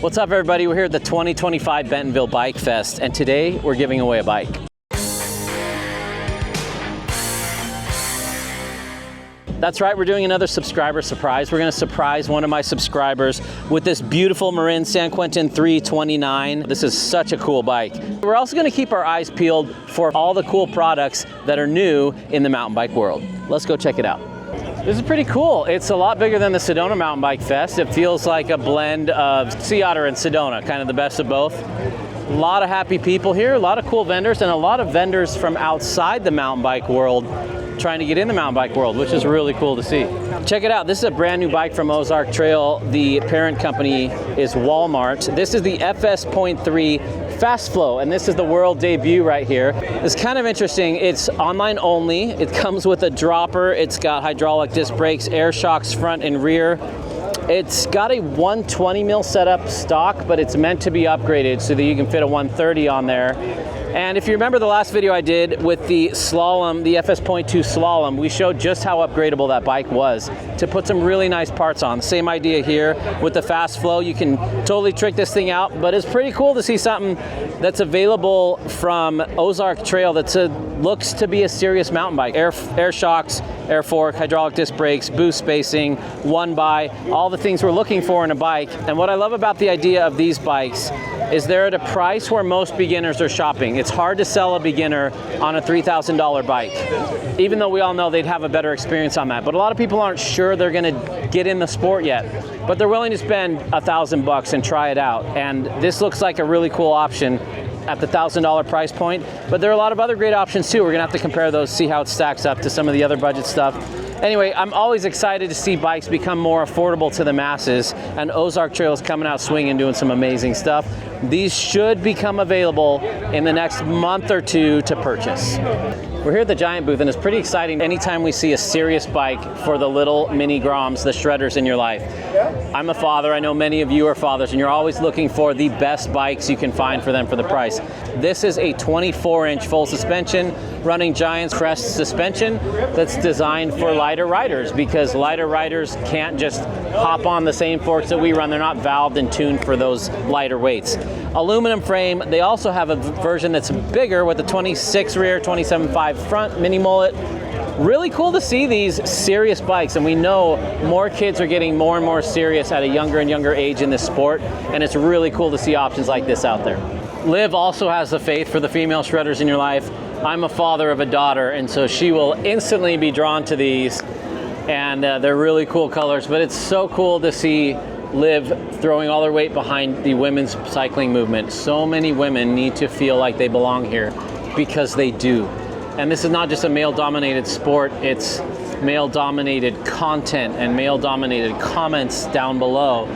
What's up, everybody? We're here at the 2025 Bentonville Bike Fest, and today we're giving away a bike. That's right, we're doing another subscriber surprise. We're gonna surprise one of my subscribers with this beautiful Marin San Quentin 329. This is such a cool bike. We're also gonna keep our eyes peeled for all the cool products that are new in the mountain bike world. Let's go check it out. This is pretty cool. It's a lot bigger than the Sedona Mountain Bike Fest. It feels like a blend of Sea Otter and Sedona, kind of the best of both. A lot of happy people here, a lot of cool vendors, and a lot of vendors from outside the mountain bike world trying to get in the mountain bike world, which is really cool to see. Check it out. This is a brand new bike from Ozark Trail. The parent company is Walmart. This is the FS.3 FASTFLOW, and this is the world debut right here. It's kind of interesting. It's online only. It comes with a dropper. It's got hydraulic disc brakes, air shocks front and rear. It's got a 120 mil setup stock, but it's meant to be upgraded so that you can fit a 130 on there. And if you remember the last video I did with the slalom, the FS.2 slalom, we showed just how upgradable that bike was to put some really nice parts on. Same idea here with the FASTFLOW. You can totally trick this thing out, but it's pretty cool to see something that's available from Ozark Trail that looks to be a serious mountain bike. Air shocks, air fork, hydraulic disc brakes, boost spacing, one by, all the things we're looking for in a bike. And what I love about the idea of these bikes is they're at a price where most beginners are shopping. It's hard to sell a beginner on a $3,000 bike, even though we all know they'd have a better experience on that. But a lot of people aren't sure they're gonna get in the sport yet, but they're willing to spend $1,000 and try it out. And this looks like a really cool option at the $1,000 price point, but there are a lot of other great options too. We're gonna have to compare those, see how it stacks up to some of the other budget stuff. Anyway, I'm always excited to see bikes become more affordable to the masses, and Ozark Trail is coming out swinging, doing some amazing stuff. These should become available in the next month or two to purchase. We're here at the Giant booth, and it's pretty exciting anytime we see a serious bike for the little mini Groms, the shredders in your life. I'm a father, I know many of you are fathers, and you're always looking for the best bikes you can find for them for the price. This is a 24-inch full suspension, running Giant's Crest suspension that's designed for lighter riders, because lighter riders can't just hop on the same forks that we run. They're not valved and tuned for those lighter weights. Aluminum frame. They also have a version that's bigger with a 26 rear, 27.5 front mini mullet. Really cool to see these serious bikes, and we know more kids are getting more and more serious at a younger and younger age in this sport, and it's really cool to see options like this out there. Liv also has the faith for the female shredders in your life. I'm a father of a daughter, and so she will instantly be drawn to these, and they're really cool colors, but it's so cool to see Liv throwing all their weight behind the women's cycling movement. So many women need to feel like they belong here, because they do. And this is not just a male-dominated sport, it's male-dominated content and male-dominated comments down below.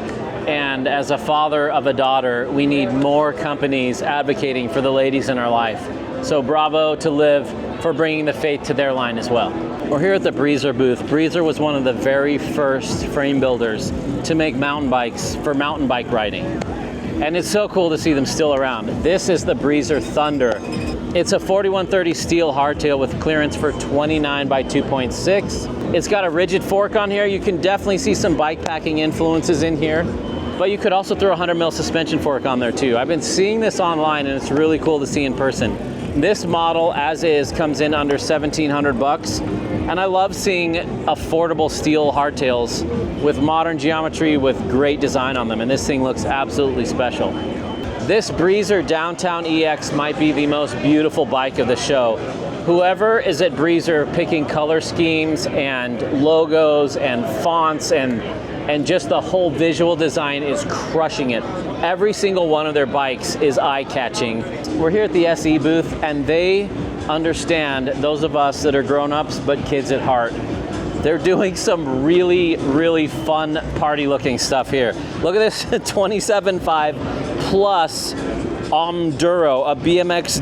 And as a father of a daughter, we need more companies advocating for the ladies in our life. So bravo to Liv for bringing the faith to their line as well. We're here at the Breezer booth. Breezer was one of the very first frame builders to make mountain bikes for mountain bike riding. And it's so cool to see them still around. This is the Breezer Thunder. It's a 4130 steel hardtail with clearance for 29 by 2.6. It's got a rigid fork on here. You can definitely see some bike packing influences in here, but you could also throw a 100 mil suspension fork on there too. I've been seeing this online, and it's really cool to see in person. This model, as is, comes in under $1,700, and I love seeing affordable steel hardtails with modern geometry with great design on them, and this thing looks absolutely special. This Breezer Downtown EX might be the most beautiful bike of the show. Whoever is at Breezer picking color schemes and logos and fonts and just the whole visual design is crushing it. Every single one of their bikes is eye-catching. We're here at the SE booth, and they understand those of us that are grown-ups but kids at heart. They're doing some really, really fun party-looking stuff here. Look at this 27.5 plus Enduro, a BMX.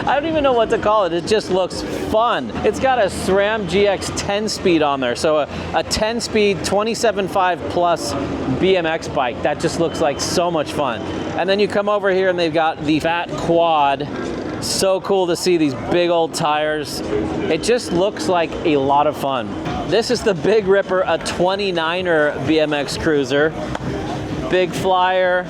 I don't even know what to call it. It just looks fun. It's got a SRAM GX 10-speed on there. So a 10-speed 27.5 plus BMX bike. That just looks like so much fun. And then you come over here and they've got the Fat Quad. So cool to see these big old tires. It just looks like a lot of fun. This is the Big Ripper, a 29er BMX cruiser. big flyer,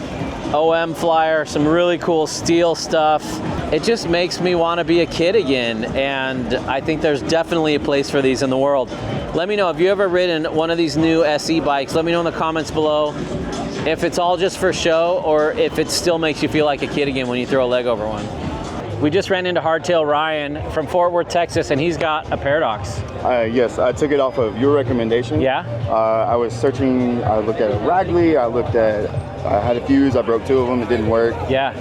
OM flyer, some really cool steel stuff. It just makes me want to be a kid again, and I think there's definitely a place for these in the world. Let me know, have you ever ridden one of these new SE bikes? Let me know in the comments below if it's all just for show or if it still makes you feel like a kid again when you throw a leg over one. We just ran into Hardtail Ryan from Fort Worth, Texas, and he's got a Paradox. Yes, I took it off of your recommendation. Yeah? I was searching, I looked at a Ragley, I had a fuse, I broke 2 of them, it didn't work. Yeah.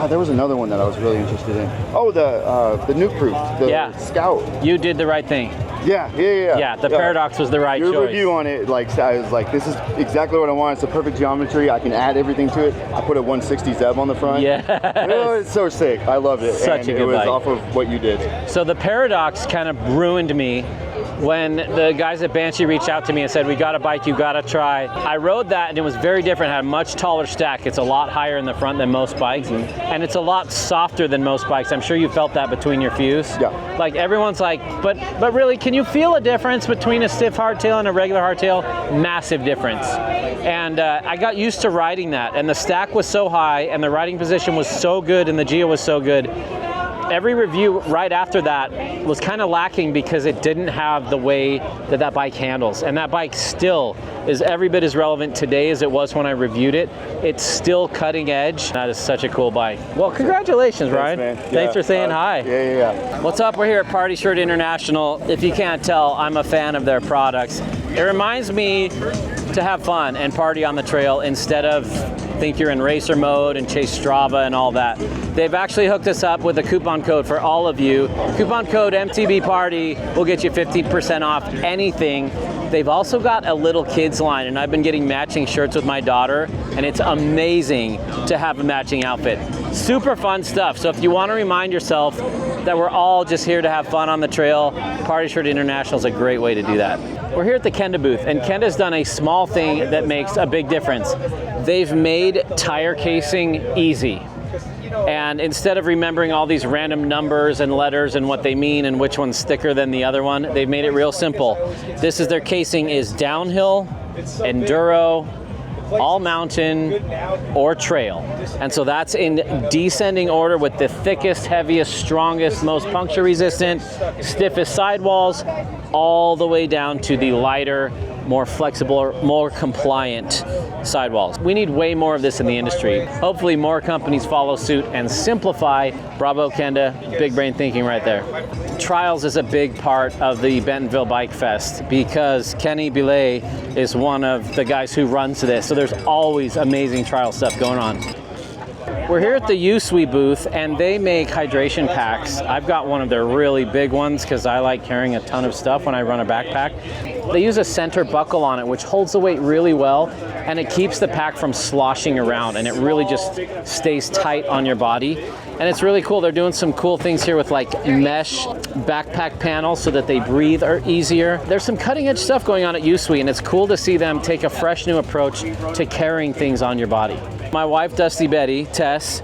There was another one that I was really interested in. Oh, the Nuke Proof, the Scout. You did the right thing. Yeah. Yeah, the Paradox was the right choice. Your review on it, like, I was like, this is exactly what I want. It's the perfect geometry. I can add everything to it. I put a 160 Zeb on the front. Yeah. It's so sick. I loved it. Such a good bike. It was bike. off of what you did. So the Paradox kind of ruined me when the guys at Banshee reached out to me and said, we got a bike you got to try. I rode that and it was very different. It had a much taller stack. It's a lot higher in the front than most bikes, and it's a lot softer than most bikes. I'm sure you felt that between your fuse. Yeah. Like everyone's like, but really, can you feel a difference between a stiff hardtail and a regular hardtail? Massive difference. And I got used to riding that, and the stack was so high and the riding position was so good and the geo was so good. Every review right after that was kind of lacking because it didn't have the way that bike handles. And that bike still is every bit as relevant today as it was when I reviewed it. It's still cutting edge. That is such a cool bike. Well, congratulations, Ryan. Thanks, man. Thanks for saying hi. Yeah. What's up? We're here at Party Shirt International. If you can't tell, I'm a fan of their products. It reminds me to have fun and party on the trail instead of think you're in racer mode and chase Strava and all that. They've actually hooked us up with a coupon code for all of you. Coupon code MTB Party will get you 50% off anything. They've also got a little kids line, and I've been getting matching shirts with my daughter, and it's amazing to have a matching outfit. Super fun stuff. So if you want to remind yourself that we're all just here to have fun on the trail, Party Shirt International is a great way to do that. We're here at the Kenda booth, and Kenda's done a small thing that makes a big difference. They've made tire casing easy. And instead of remembering all these random numbers and letters and what they mean and which one's thicker than the other one, they've made it real simple. This is their casing is downhill, enduro, all mountain, or trail. And so that's in descending order with the thickest, heaviest, strongest, most puncture resistant, stiffest sidewalls, all the way down to the lighter, more flexible, more compliant sidewalls. We need way more of this in the industry. Hopefully more companies follow suit and simplify. Bravo, Kenda, big brain thinking right there. Trials is a big part of the Bentonville Bike Fest because Kenny Belay is one of the guys who runs this. So there's always amazing trial stuff going on. We're here at the USWE booth, and they make hydration packs. I've got one of their really big ones because I like carrying a ton of stuff when I run a backpack. They use a center buckle on it, which holds the weight really well, and it keeps the pack from sloshing around, and it really just stays tight on your body. And it's really cool. They're doing some cool things here with like mesh backpack panels so that they breathe are easier. There's some cutting edge stuff going on at USWE, and it's cool to see them take a fresh new approach to carrying things on your body. My wife, Dusty Betty, Tess,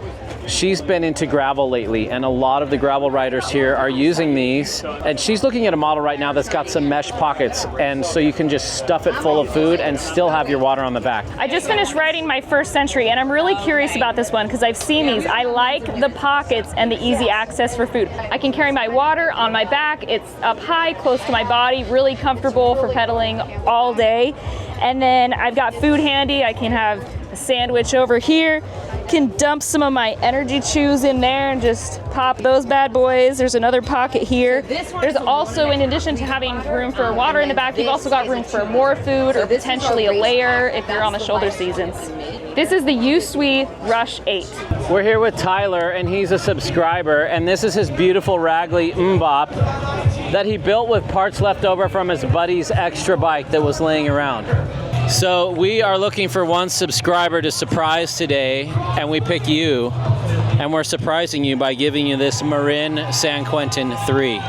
she's been into gravel lately, and a lot of the gravel riders here are using these. And she's looking at a model right now that's got some mesh pockets, and so you can just stuff it full of food and still have your water on the back. I just finished riding my first Century, and I'm really curious about this one because I've seen these. I like the pockets and the easy access for food. I can carry my water on my back. It's up high, close to my body, really comfortable for pedaling all day. And then I've got food handy. I can have a sandwich over here. Can dump some of my energy chews in there and just pop those bad boys. There's another pocket here. There's also, in addition to having room for water in the back, you've also got room for more food or potentially a layer if you're on the shoulder seasons. This is the USWE Rush 8. We're here with Tyler, and he's a subscriber, and this is his beautiful Ragley Mbop that he built with parts left over from his buddy's extra bike that was laying around. So we are looking for one subscriber to surprise today, and we pick you, and we're surprising you by giving you this Marin San Quentin 3.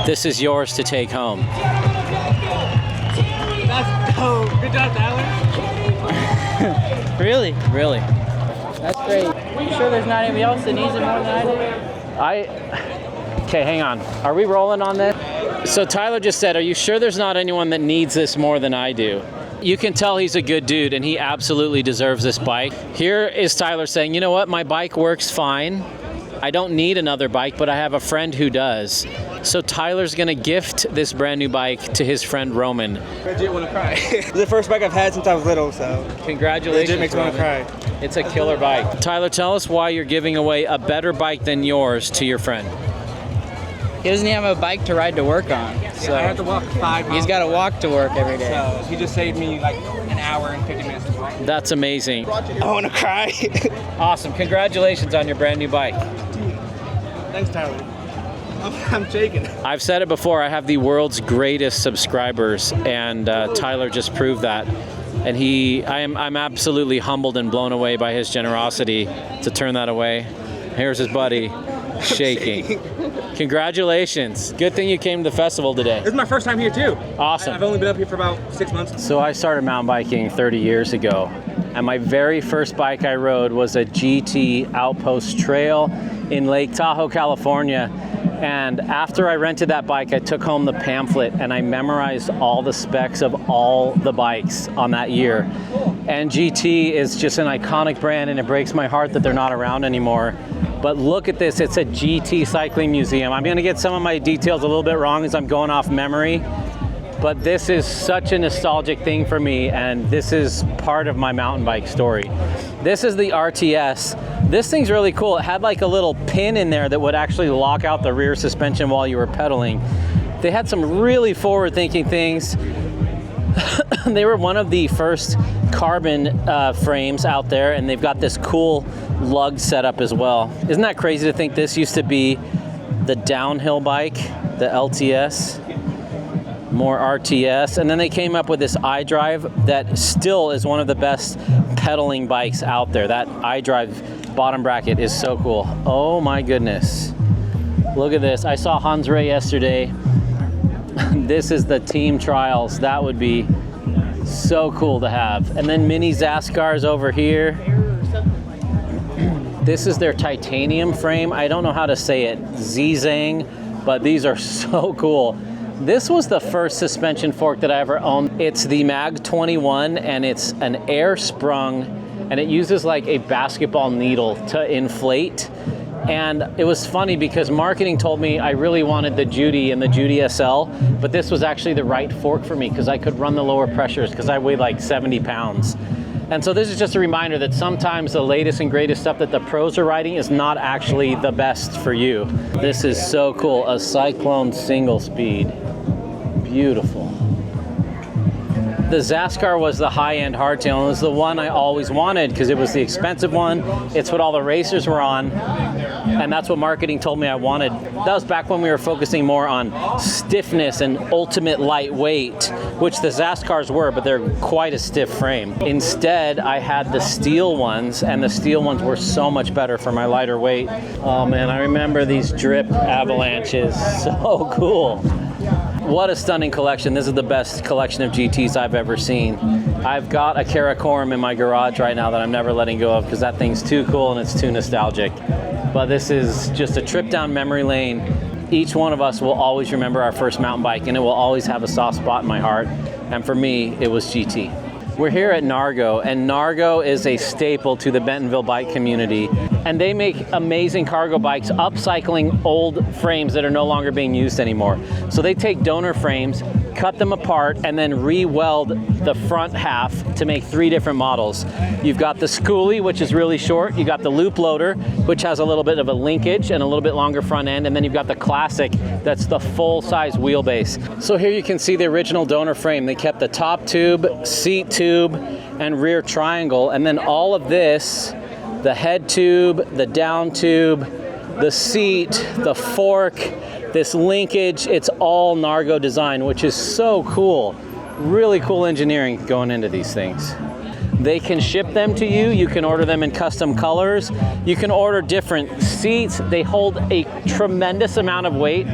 This is yours to take home. That's dope. Good job, Tyler. Really? Really. That's great. You sure there's not anybody else that needs it more than I do? Okay, hang on. Are we rolling on this? So Tyler just said, are you sure there's not anyone that needs this more than I do? You can tell he's a good dude, and he absolutely deserves this bike. Here is Tyler saying, you know what, my bike works fine. I don't need another bike, but I have a friend who does. So Tyler's gonna gift this brand new bike to his friend Roman. I legit want to cry. It's the first bike I've had since I was little, so congratulations. It makes me want to cry. It's a killer bike. Tyler, tell us why you're giving away a better bike than yours to your friend. He doesn't even have a bike to ride to work on. So I have to walk 5 miles. He's got to walk to work every day. So he just saved me like an hour and 50 minutes to walk. That's amazing. I want to cry. Awesome. Congratulations on your brand new bike. Thanks, Tyler. I'm shaking. I've said it before, I have the world's greatest subscribers, and Tyler just proved that. And I'm absolutely humbled and blown away by his generosity to turn that away. Here's his buddy, shaking. Congratulations. Good thing you came to the festival today. This is my first time here too. Awesome. I've only been up here for about 6 months. So I started mountain biking 30 years ago, and my very first bike I rode was a GT Outpost Trail in Lake Tahoe, California. And after I rented that bike, I took home the pamphlet and I memorized all the specs of all the bikes on that year. And GT is just an iconic brand, and it breaks my heart that they're not around anymore. But look at this, it's a GT cycling museum. I'm gonna get some of my details a little bit wrong as I'm going off memory, but this is such a nostalgic thing for me, and this is part of my mountain bike story. This is the RTS. This thing's really cool. It had like a little pin in there that would actually lock out the rear suspension while you were pedaling. They had some really forward-thinking things. They were one of the first carbon frames out there, and they've got this cool lug setup as well. Isn't that crazy to think this used to be the downhill bike, the LTS? More RTS, and then they came up with this iDrive that still is one of the best pedaling bikes out there. That iDrive bottom bracket is so cool. Oh my goodness. Look at this. I saw Hans Ray yesterday. This is the team trials. That would be so cool to have. And then mini Zaskars over here. This is their titanium frame. I don't know how to say it, Zizang, but these are so cool. This was the first suspension fork that I ever owned. It's the Mag 21, and it's an air sprung, and it uses like a basketball needle to inflate. And it was funny because marketing told me I really wanted the Judy and the Judy SL, but this was actually the right fork for me because I could run the lower pressures because I weigh like 70 pounds. And so this is just a reminder that sometimes the latest and greatest stuff that the pros are riding is not actually the best for you. This is so cool, a Cyclone single speed. Beautiful. The Zaskar was the high-end hardtail, and it was the one I always wanted because it was the expensive one. It's what all the racers were on, and that's what marketing told me I wanted. That was back when we were focusing more on stiffness and ultimate lightweight, which the Zaskars were, but they're quite a stiff frame. Instead, I had the steel ones, and the steel ones were so much better for my lighter weight. Oh man, I remember these drip avalanches. So cool. What a stunning collection. This is the best collection of GTs I've ever seen. I've got a Karakoram in my garage right now that I'm never letting go of because that thing's too cool and it's too nostalgic. But this is just a trip down memory lane. Each one of us will always remember our first mountain bike, and it will always have a soft spot in my heart. And for me, it was GT. We're here at Gnargo, and Gnargo is a staple to the Bentonville bike community. And they make amazing cargo bikes, upcycling old frames that are no longer being used anymore. So they take donor frames, cut them apart, and then re-weld the front half to make 3 different models. You've got the schoolie, which is really short. You got the loop loader, which has a little bit of a linkage and a little bit longer front end. And then you've got the classic, that's the full-size wheelbase. So here you can see the original donor frame. They kept the top tube, seat tube, and rear triangle. And then all of this, the head tube, the down tube, the seat, the fork, this linkage, it's all Gnargo design, which is so cool. Really cool engineering going into these things. They can ship them to you. You can order them in custom colors. You can order different seats. They hold a tremendous amount of weight.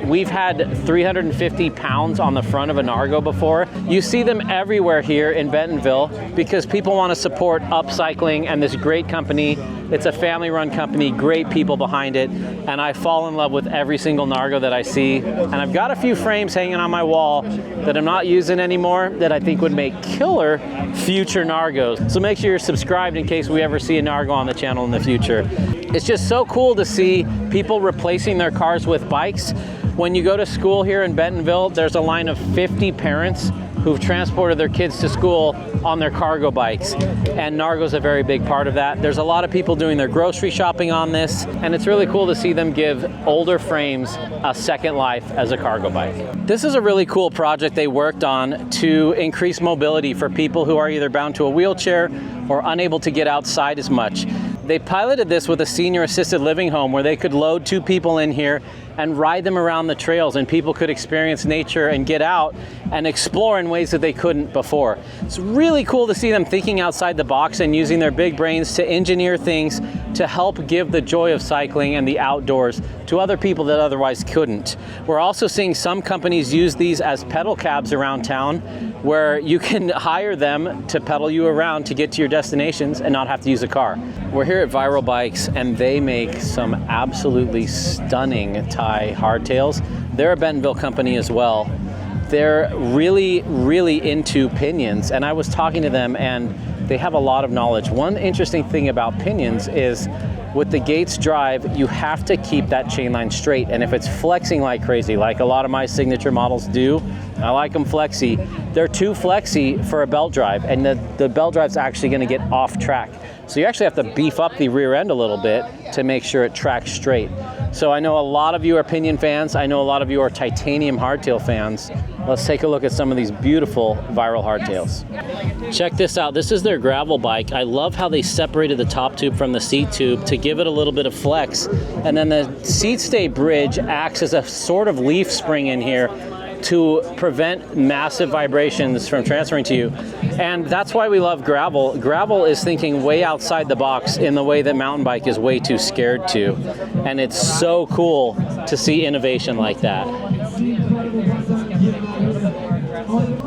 We've had 350 pounds on the front of a Gnargo before. You see them everywhere here in Bentonville because people want to support upcycling and this great company. It's a family-run company, great people behind it, and I fall in love with every single Gnargo that I see. And I've got a few frames hanging on my wall that I'm not using anymore that I think would make killer future Gnargos. So make sure you're subscribed in case we ever see a Gnargo on the channel in the future. It's just so cool to see people replacing their cars with bikes. When you go to school here in Bentonville, there's a line of 50 parents who've transported their kids to school on their cargo bikes. And Gnargo's a very big part of that. There's a lot of people doing their grocery shopping on this, and it's really cool to see them give older frames a second life as a cargo bike. This is a really cool project they worked on to increase mobility for people who are either bound to a wheelchair or unable to get outside as much. They piloted this with a senior assisted living home where they could load 2 people in here and ride them around the trails, and people could experience nature and get out and explore in ways that they couldn't before. It's really cool to see them thinking outside the box and using their big brains to engineer things to help give the joy of cycling and the outdoors to other people that otherwise couldn't. We're also seeing some companies use these as pedal cabs around town where you can hire them to pedal you around to get to your destinations and not have to use a car. We're here at Viral Bikes and they make some absolutely stunning tie hardtails. They're a Bentonville company as well. They're really, really into pinions, and I was talking to them and they have a lot of knowledge. One interesting thing about pinions is with the Gates drive, you have to keep that chain line straight, and if it's flexing like crazy, like a lot of my signature models do, I like them flexy, they're too flexy for a belt drive, and the belt drive's actually gonna get off track. So you actually have to beef up the rear end a little bit to make sure it tracks straight. So I know a lot of you are Pinion fans. I know a lot of you are titanium hardtail fans. Let's take a look at some of these beautiful Viral hardtails. Check this out. This is their gravel bike. I love how they separated the top tube from the seat tube to give it a little bit of flex. And then the seat stay bridge acts as a sort of leaf spring in here to prevent massive vibrations from transferring to you. And that's why we love gravel. Gravel is thinking way outside the box in the way that mountain bike is way too scared to. And it's so cool to see innovation like that.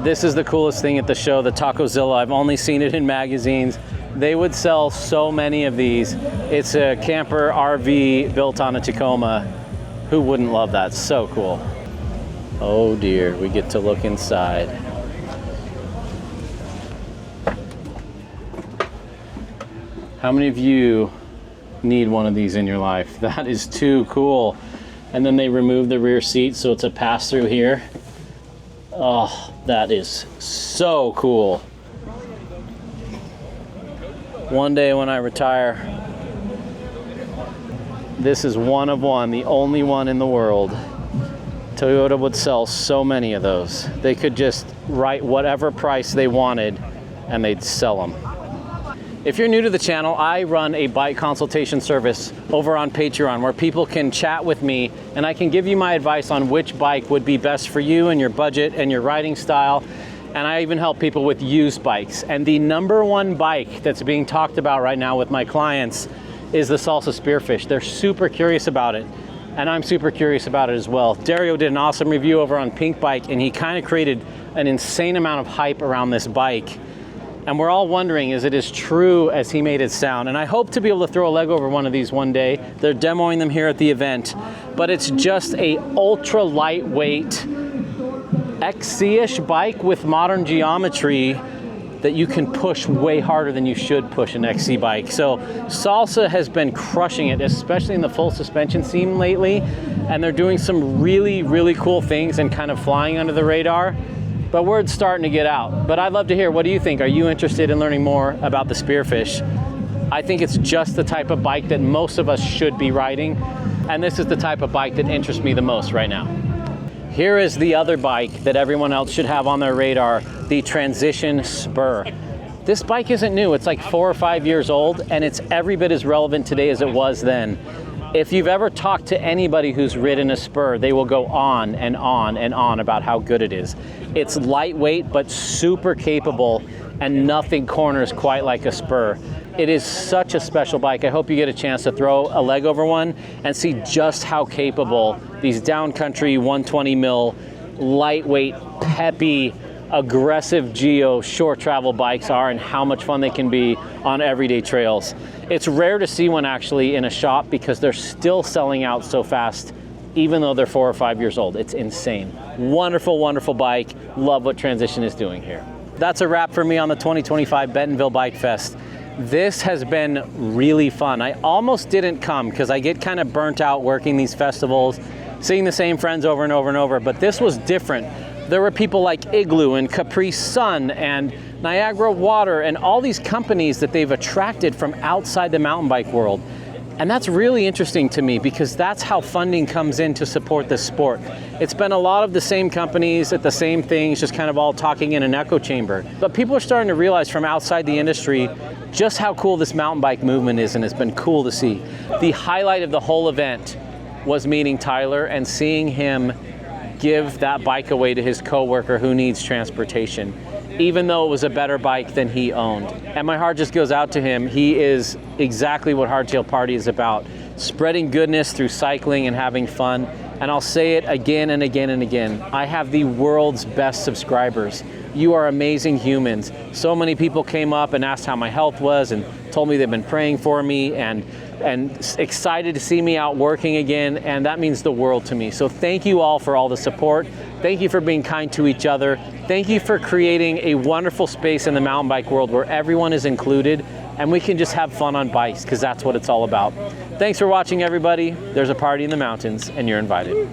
This is the coolest thing at the show, the Tacozilla. I've only seen it in magazines. They would sell so many of these. It's a camper RV built on a Tacoma. Who wouldn't love that? So cool. Oh dear, we get to look inside. How many of you need one of these in your life? That is too cool. And then they remove the rear seat so it's a pass-through here. Oh, that is so cool. One day when I retire, this is one of one, the only one in the world. Toyota would sell so many of those. They could just write whatever price they wanted and they'd sell them. If you're new to the channel, I run a bike consultation service over on Patreon where people can chat with me and I can give you my advice on which bike would be best for you and your budget and your riding style. And I even help people with used bikes. And the #1 bike that's being talked about right now with my clients is the Salsa Spearfish. They're super curious about it. And I'm super curious about it as well. Dario did an awesome review over on Pink Bike and he kind of created an insane amount of hype around this bike. And we're all wondering, is it as true as he made it sound? And I hope to be able to throw a leg over one of these one day. They're demoing them here at the event, but it's just a ultra lightweight XC-ish bike with modern geometry that you can push way harder than you should push an XC bike. So Salsa has been crushing it, especially in the full suspension scene lately. And they're doing some really, really cool things and kind of flying under the radar. But word's starting to get out. But I'd love to hear, what do you think? Are you interested in learning more about the Spearfish? I think it's just the type of bike that most of us should be riding. And this is the type of bike that interests me the most right now. Here is the other bike that everyone else should have on their radar, the Transition Spur. This bike isn't new, it's like 4 or 5 years old, and it's every bit as relevant today as it was then. If you've ever talked to anybody who's ridden a Spur, they will go on and on and on about how good it is. It's lightweight, but super capable and nothing corners quite like a spur. It is such a special bike. I hope you get a chance to throw a leg over one and see just how capable these downcountry 120 mil, lightweight, peppy, aggressive geo short travel bikes are, and how much fun they can be on everyday trails. It's rare to see one actually in a shop because they're still selling out so fast, even though they're 4 or 5 years old. It's insane. Wonderful, wonderful bike. Love what Transition is doing here. That's a wrap for me on the 2025 Bentonville Bike Fest. This has been really fun. I almost didn't come because I get kind of burnt out working these festivals, seeing the same friends over and over and over, but this was different. There were people like Igloo and Capri Sun and Niagara Water and all these companies that they've attracted from outside the mountain bike world. And that's really interesting to me because that's how funding comes in to support this sport. It's been a lot of the same companies at the same things, just kind of all talking in an echo chamber. But people are starting to realize from outside the industry just how cool this mountain bike movement is, and it's been cool to see. The highlight of the whole event was meeting Tyler and seeing him give that bike away to his coworker who needs transportation, even though it was a better bike than he owned. And my heart just goes out to him. He is exactly what Hardtail Party is about, spreading goodness through cycling and having fun. And I'll say it again and again and again. I have the world's best subscribers. You are amazing humans. So many people came up and asked how my health was and told me they've been praying for me and excited to see me out working again, and that means the world to me. So thank you all for all the support. Thank you for being kind to each other. Thank you for creating a wonderful space in the mountain bike world where everyone is included and we can just have fun on bikes, because that's what it's all about. Thanks for watching, everybody. There's a party in the mountains and you're invited.